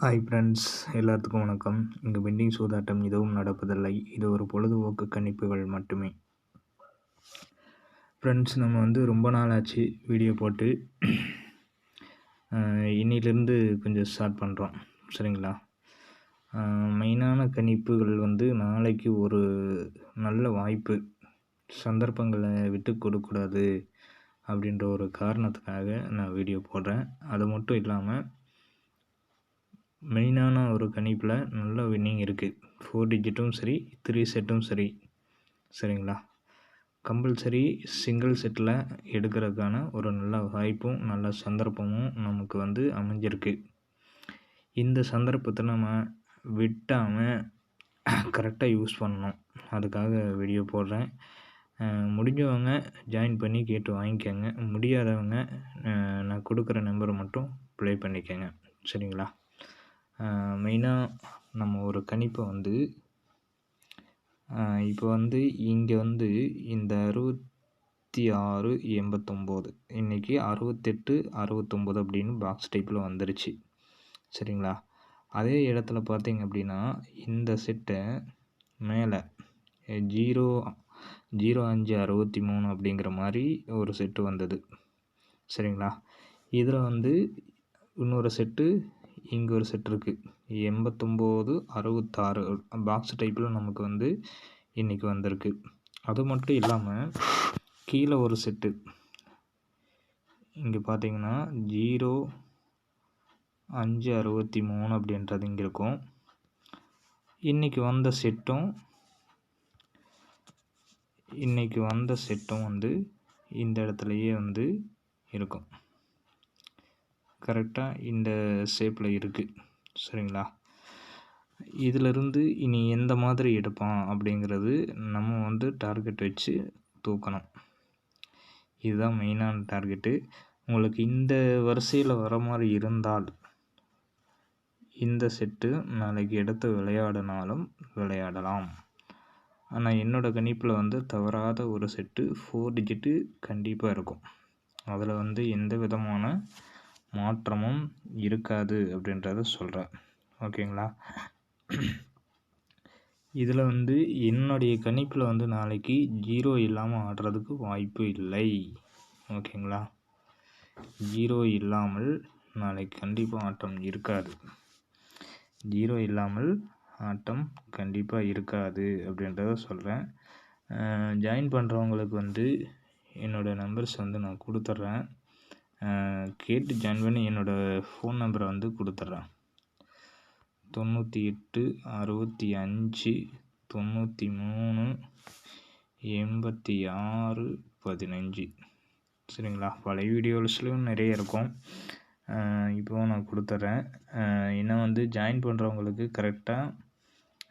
Hi friends, எல்லாத்துக்கும் வணக்கம். இங்கு பெண்டிங் சூதாட்டம் எதுவும் நடப்பதில்லை. இது ஒரு பொழுதுபோக்கு கணிப்புகள் மட்டுமே. ஃப்ரெண்ட்ஸ், நம்ம ரொம்ப நாள் ஆச்சு வீடியோ போட்டு. இன்னிலிருந்து கொஞ்சம் ஸ்டார்ட் பண்ணுறோம், சரிங்களா? மெயினான கணிப்புகள் நாளைக்கு ஒரு நல்ல வாய்ப்பு, சந்தர்ப்பங்களை விட்டு கொடுக்கக்கூடாது அப்படின்ற ஒரு காரணத்துக்காக நான் வீடியோ போடுறேன். அது மட்டும் இல்லாமல் மெயினான ஒரு கணிப்பில் நல்ல வின்னிங் இருக்குது. 4 டிஜிட்டும் சரி, 3 செட்டும் சரி, சரிங்களா? கம்பல்சரி சிங்கிள் செட்டில் எடுக்கிறதுக்கான ஒரு நல்ல வாய்ப்பும் நல்ல சந்தர்ப்பமும் நமக்கு அமைஞ்சிருக்கு. இந்த சந்தர்ப்பத்தை நம்ம விட்டாமல் கரெக்டாக யூஸ் பண்ணணும். அதுக்காக வீடியோ போடுறேன். முடிஞ்சவங்க ஜாயின் பண்ணி கேட்டு வாங்கிக்கோங்க. முடியாதவங்க நான் கொடுக்குற நம்பரை மட்டும் ப்ளே பண்ணிக்கோங்க, சரிங்களா? மெயினாக நம்ம ஒரு கணிப்பை இப்போ இங்கே இந்த 6689 இன்றைக்கி 6869 அப்படின்னு பாக்ஸ் டைப்பில் வந்துருச்சு, சரிங்களா? அதே இடத்துல பார்த்தீங்க அப்படின்னா இந்த செட்டை மேலே 0563 அப்படிங்கிற மாதிரி ஒரு செட்டு வந்தது, சரிங்களா? இதில் இன்னொரு செட்டு, இங்கே ஒரு செட் இருக்குது 8966 பாக்ஸ் டைப்பில் நமக்கு இன்றைக்கி வந்திருக்கு. அது மட்டும் இல்லாமல் கீழே ஒரு செட்டு இங்கே பார்த்தீங்கன்னா 0563 அப்படின்றது இங்கே இருக்கும். இன்றைக்கி வந்த செட்டும் இந்த இடத்துலையே இருக்கும். கரெக்டாக இந்த ஷேப்பில் இருக்குது, சரிங்களா? இதிலிருந்து இனி எந்த மாதிரி எடுப்பான் அப்படிங்கிறது நம்ம டார்கெட் வச்சு தூக்கணும். இதுதான் மெயினான டார்கெட்டு. உங்களுக்கு இந்த வரிசையில் வர மாதிரி இருந்தால் இந்த செட்டு நாளைக்கு எடுத்து விளையாடினாலும் விளையாடலாம். ஆனால் என்னோடய கணிப்பில் தவறாத ஒரு செட்டு 4 டிஜிட்டு கண்டிப்பாக இருக்கும். அதில் எந்த விதமான மாற்றமும் இருக்காது அப்படின்றத சொல்கிறேன், ஓகேங்களா? இதில் என்னுடைய கணிப்பில் நாளைக்கு 0 இல்லாமல் ஆடுறதுக்கு வாய்ப்பு இல்லை, ஓகேங்களா? 0 இல்லாமல் நாளைக்கு கண்டிப்பாக ஆட்டம் இருக்காது. 0 இல்லாமல் ஆட்டம் கண்டிப்பாக இருக்காது அப்படின்றத சொல்கிறேன். ஜாயின் பண்ணுறவங்களுக்கு என்னோடய நம்பர்ஸ் நான் கொடுத்துட்றேன். கேட்டு ஜாயின் பண்ணி என்னோடய ஃபோன் நம்பரை கொடுத்துட்றேன். 98 65 93 86 15, சரிங்களா? பழைய வீடியோஸ்லையும் நிறைய இருக்கும். இப்போது நான் கொடுத்துட்றேன். இன்னும் ஜாயின் பண்ணுறவங்களுக்கு கரெக்டாக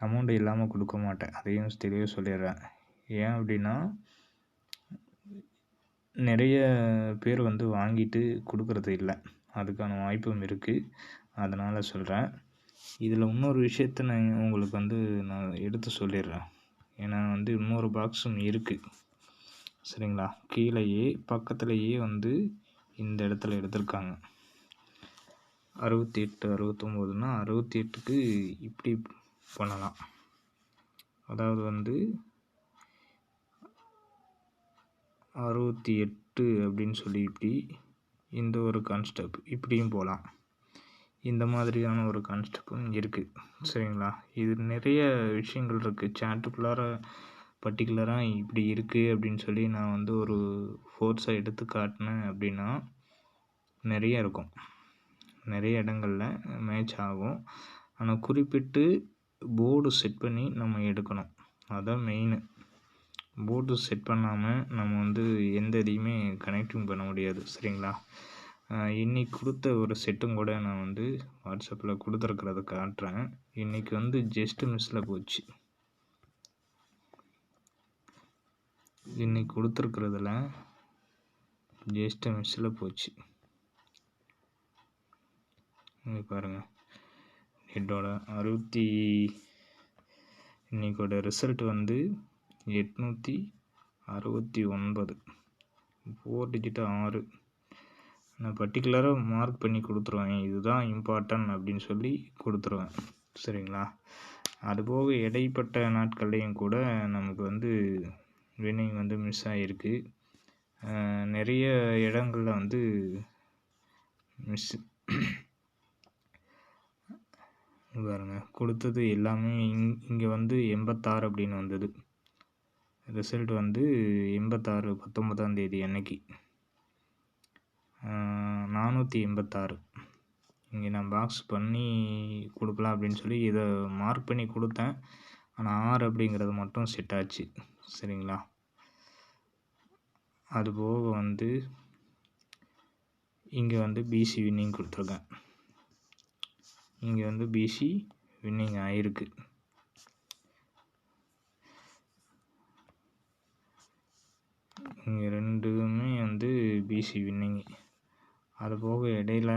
அமௌண்ட் இல்லாமல் கொடுக்க மாட்டேன், அதையும் தெளிவாக சொல்லிடுறேன். ஏன் அப்படின்னா நிறைய பேர் வாங்கிட்டு கொடுக்கறது இல்லை, அதுக்கான வாய்ப்பும் இருக்குது. அதனால் சொல்கிறேன். இதில் இன்னொரு விஷயத்த நான் உங்களுக்கு நான் எடுத்து சொல்லிடுறேன். ஏன்னா இன்னொரு பாக்ஸும் இருக்குது, சரிங்களா? கீழேயே பக்கத்துலேயே இந்த இடத்துல எடுத்திருக்காங்க 68 69னா 68க்கு இப்படி பண்ணலாம். அதாவது 68 அப்படின்னு சொல்லி இப்படி இந்த ஒரு கான்ஸ்டெப்ட் இப்படியும் போகலாம். இந்த மாதிரியான ஒரு கான்ஸ்டெப்டும் இருக்குது, சரிங்களா? இது நிறைய விஷயங்கள் இருக்குது. சார்ட்டுக்குள்ளார பர்டிகுலராக இப்படி இருக்குது அப்படின்னு சொல்லி நான் ஒரு ஃபோர்ஸாக எடுத்து காட்டினேன் அப்படின்னா நிறைய இருக்கும், நிறைய இடங்களில் மேட்ச் ஆகும். ஆனால் குறிப்பிட்டு போர்டு செட் பண்ணி நம்ம எடுக்கணும், அதுதான் மெயின். போர்டு செட் பண்ணாமல் நம்ம எந்த இதையுமே கனெக்டிங் பண்ண முடியாது, சரிங்களா? இன்றைக்கி கொடுத்த ஒரு செட்டும் கூட நான் வாட்ஸ்அப்பில் கொடுத்துருக்கிறத காட்டுறேன். இன்றைக்கி ஜஸ்ட்டு மிஸ்ஸில் போச்சு. இன்றைக்கி கொடுத்துருக்கிறதுல ஜஸ்ட்டு மிஸ்ஸில் போச்சு. இங்கே பாருங்கள், ஹெட்டோட இன்றைக்கோட ரிசல்ட் 869, 4 டிஜிட்டு 6. நான் பர்டிகுலராக மார்க் பண்ணி கொடுத்துருவேன், இதுதான் இம்பார்ட்டன்ட் அப்படின்னு சொல்லி கொடுத்துருவேன். சரிங்களா? அதுபோக இடைப்பட்ட நாட்கள்லேயும் கூட நமக்கு வந்து வின்னிங் வந்து மிஸ் ஆகிருக்கு. நிறைய இடங்களில் வந்து மிஸ் பாருங்க கொடுத்தது எல்லாமே இங்கே வந்து 86 அப்படின்னு வந்தது. ரிசல்ட் வந்து 86 19ஆம் தேதி அன்னைக்கு 486. இங்கே நான் பாக்ஸ் பண்ணி கொடுக்கலாம் அப்படின்னு சொல்லி இதை மார்க் பண்ணி கொடுத்தேன். ஆனால் 6 அப்படிங்கிறது மட்டும் செட் ஆச்சு. சரிங்களா? அதுபோக வந்து இங்கே வந்து பிசி வின்னிங் கொடுத்துருக்கேன். இங்கே வந்து பிசி வின்னிங் ஆகிருக்கு. இங்கே ரெண்டுமே வந்து பிசி வின்னிங். அதுபோக இடையில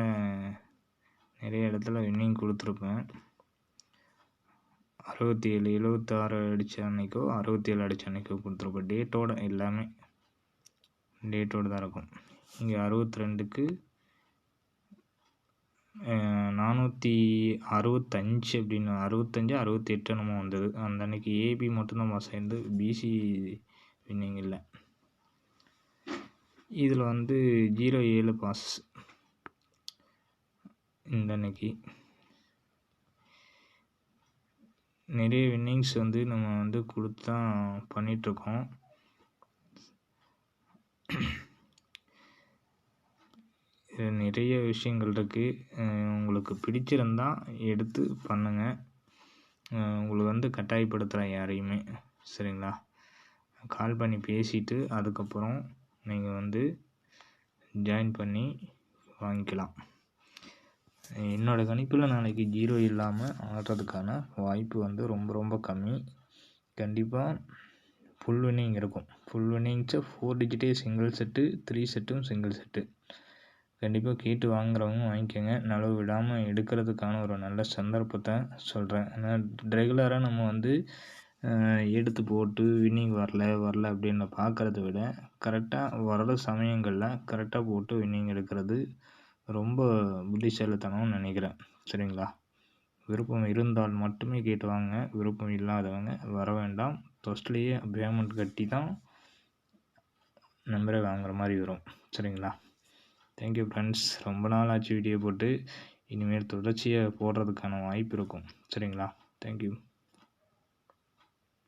நிறைய இடத்துல வின்னிங் கொடுத்துருப்பேன். 67 76 அடித்த அன்னைக்கோ 67 அடித்த அன்னைக்கோ கொடுத்துருப்பேன். டேட்டோட எல்லாமே டேட்டோடு தான் இருக்கும். இங்கே 62க்கு 465 அப்படின்னு 65 68 என்னமோ வந்தது. அந்த அன்னைக்கு ஏபி மட்டும்தான் பாஸ் ஆயிருந்து, பிசி வின்னிங் இல்லை. இதில் வந்து 07 பாஸ் இந்த அன்னைக்கு. நிறைய வின்னிங்ஸ் வந்து நம்ம வந்து கொடுத்து தான் பண்ணிகிட்ருக்கோம். நிறைய விஷயங்கள் இருக்குது. உங்களுக்கு பிடிச்சிருந்தா எடுத்து பண்ணுங்கள். உங்களுக்கு வந்து கட்டாயப்படுத்துகிறேன் யாரையுமே. சரிங்களா? கால் பண்ணி பேசிவிட்டு அதுக்கப்புறம் நீங்கள் வந்து ஜாயின் பண்ணி வாங்கிக்கலாம். என்னோடய கணிப்பில் நாளைக்கு 0 இல்லாமல் ஆடுறதுக்கான வாய்ப்பு வந்து ரொம்ப ரொம்ப கம்மி. கண்டிப்பாக ஃபுல் வின்னிங் இருக்கும். ஃபுல் வின்னிங்ஸை 4 டிஜிட்டே சிங்கிள் செட்டு, 3 செட்டும் சிங்கிள் செட்டு. கண்டிப்பாக கேட்டு வாங்குறவங்க வாங்கிக்கோங்க. நழுவ விடாமல் எடுக்கிறதுக்கான ஒரு நல்ல சந்தர்ப்பத்தை சொல்கிறேன். ஏன்னா ரெகுலராக நம்ம வந்து எடுத்து போட்டு வின்னிங் வரல அப்படின்னு பார்க்குறத விட கரெக்டாக வர்ற சமயங்களில் கரெக்டாக போட்டு வின்னிங் எடுக்கிறது ரொம்ப புத்திசாலித்தனம்னு நினைக்கிறேன். சரிங்களா? விருப்பம் இருந்தால் மட்டுமே கேட்டு வாங்க. விருப்பம் இல்லாதவங்க வர வேண்டாம். ஃபஸ்ட்லேயே பேமெண்ட் கட்டி தான் நம்பரை வாங்குற மாதிரி வரும். சரிங்களா? Thank you friends. ரொம்ப நாள் ஆச்சு வீடியோ போட்டு. இனிமேல் தொடர்ச்சியாக போடுறதுக்கான வாய்ப்பு இருக்கும். சரிங்களா? தேங்க்யூ.